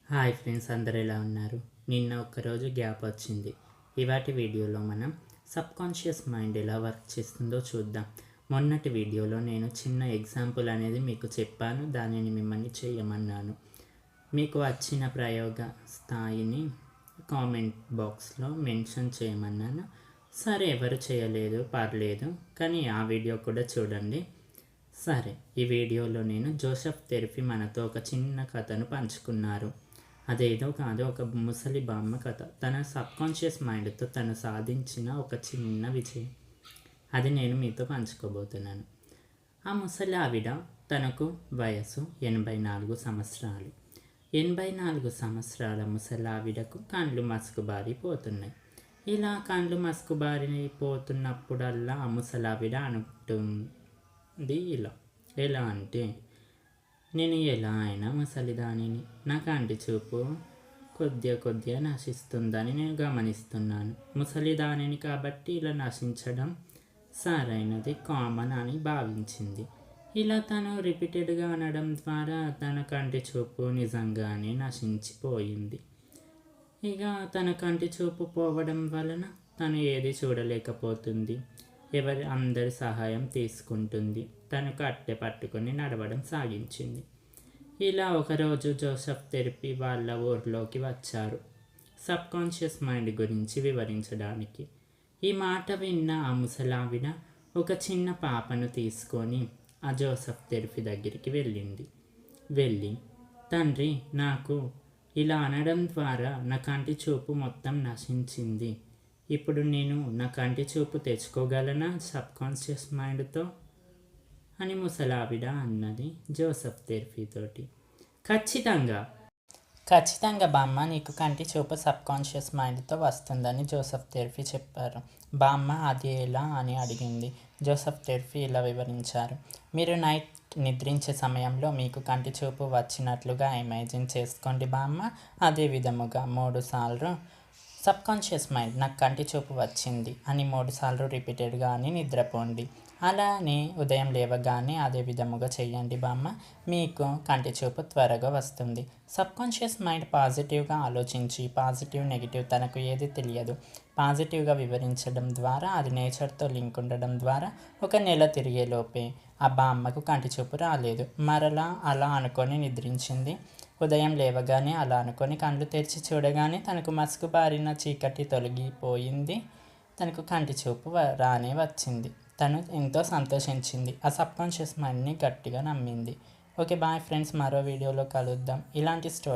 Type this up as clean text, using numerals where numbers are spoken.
Hi friends, అందరు ఎలా ఉన్నారు? నిన్న ఒక్కరోజు గ్యాప్ వచ్చింది. ఇవాటి వీడియోలో మనం సబ్కాన్షియస్ మైండ్ ఎలా వర్క్ చేస్తుందో చూద్దాం. మొన్నటి వీడియోలో నేను చిన్న ఎగ్జాంపుల్ అనేది మీకు చెప్పాను, దానిని మిమ్మల్ని చేయమన్నాను. మీకు వచ్చిన ప్రయోగ స్థాయిని కామెంట్ బాక్స్లో మెన్షన్ చేయమన్నాను. సరే, ఎవరు చేయలేదు పర్లేదు, కానీ ఆ వీడియో కూడా చూడండి. సరే, ఈ వీడియోలో నేను జోసెఫ్ తెరిఫీ మనతో ఒక చిన్న కథను పంచుకున్నారు. అదేదో కాదు, ఒక ముసలి బామ్మ కథ. తన సబ్కాన్షియస్ మైండ్తో తను సాధించిన ఒక చిన్న విజయం, అది నేను మీతో పంచుకోబోతున్నాను. ఆ ముసలి ఆవిడ, తనకు వయసు 84 సంవత్సరాలు. 84 సంవత్సరాల ముసలి ఆవిడకు కండ్లు మసుకుబారిపోతున్నాయి. ఇలా కండ్లు మసుకుబారిపోతున్నప్పుడల్లా ఆ ముసలావిడ అంటుంది ఎలా అంటే, నేను ఎలా అయినా ముసలిదానిని, నా కంటి చూపు కొద్దిగా నశిస్తుందని నేను గమనిస్తున్నాను. ముసలిదానిని కాబట్టి ఇలా నశించడం సరైనది, కామన్ అని భావించింది. ఇలా తను రిపీటెడ్గా అనడం ద్వారా తన కంటి చూపు నిజంగానే నశించిపోయింది. ఇక తన కంటి చూపు పోవడం వలన తను ఏది చూడలేకపోతుంది. అందరి సహాయం తీసుకుంటుంది. తను కట్టె పట్టుకొని నడవడం సాగించింది. ఇలా ఒకరోజు జోసెఫ్ తెరిపీ వాళ్ళ ఊర్లోకి వచ్చారు, సబ్కాన్షియస్ మైండ్ గురించి వివరించడానికి. ఈ మాట విన్న ఆ ముసలావిడ ఒక చిన్న పాపను తీసుకొని ఆ జోసెఫ్ తెరిపీ దగ్గరికి వెళ్ళి, తండ్రి, నాకు ఇలా అనడం ద్వారా నా కంటి చూపు మొత్తం నశించింది. ఇప్పుడు నేను నా కంటి చూపు తెచ్చుకోగలనా సబ్కాన్షియస్ మైండ్తో అని ముసలావిడ అన్నది జోసెఫ్ తెరిఫీతోటి. ఖచ్చితంగా బామ్మ, నీకు కంటి చూపు సబ్కాన్షియస్ మైండ్తో వస్తుందని జోసెఫ్ తెరిఫీ చెప్పారు. బామ్మ, అది ఎలా అని అడిగింది. జోసెఫ్ తెరిఫీ ఇలా వివరించారు. మీరు నైట్ నిద్రించే సమయంలో మీకు కంటి చూపు వచ్చినట్లుగా ఇమాజిన్ చేసుకోండి బామ్మ. అదే విధముగా 3 సార్లు సబ్కాన్షియస్ మైండ్, నాకు కంటి చూపు వచ్చింది అని 3 సార్లు రిపీటెడ్గా అని నిద్రపోండి. అలానే ఉదయం లేవగానే అదే విధముగా చేయండి బామ్మ, మీకు కంటి చూపు త్వరగా వస్తుంది. సబ్కాన్షియస్ మైండ్ పాజిటివ్గా ఆలోచించి, పాజిటివ్ నెగిటివ్ తనకు ఏది తెలియదు, పాజిటివ్గా వివరించడం ద్వారా, అది నేచర్తో లింక్ ఉండడం ద్వారా 1 నెల తిరిగేలోపే ఆ బామ్మకు కంటి చూపు రాలేదు. మరలా అలా అనుకొని నిద్రించింది. ఉదయం లేవగానే అలా అనుకొని కళ్ళు తెరిచి చూడగానే తనకు మసుకుబారిన చీకటి తొలగిపోయింది. తనకు కంటి చూపు రానే వచ్చింది. తను ఎంతో సంతోషించింది. ఆ సబ్కాన్షియస్ మైండ్ని గట్టిగా నమ్మింది. ఓకే, బాయ్ ఫ్రెండ్స్, మరో వీడియోలో కలుద్దాం. ఇలాంటి స్టోరీ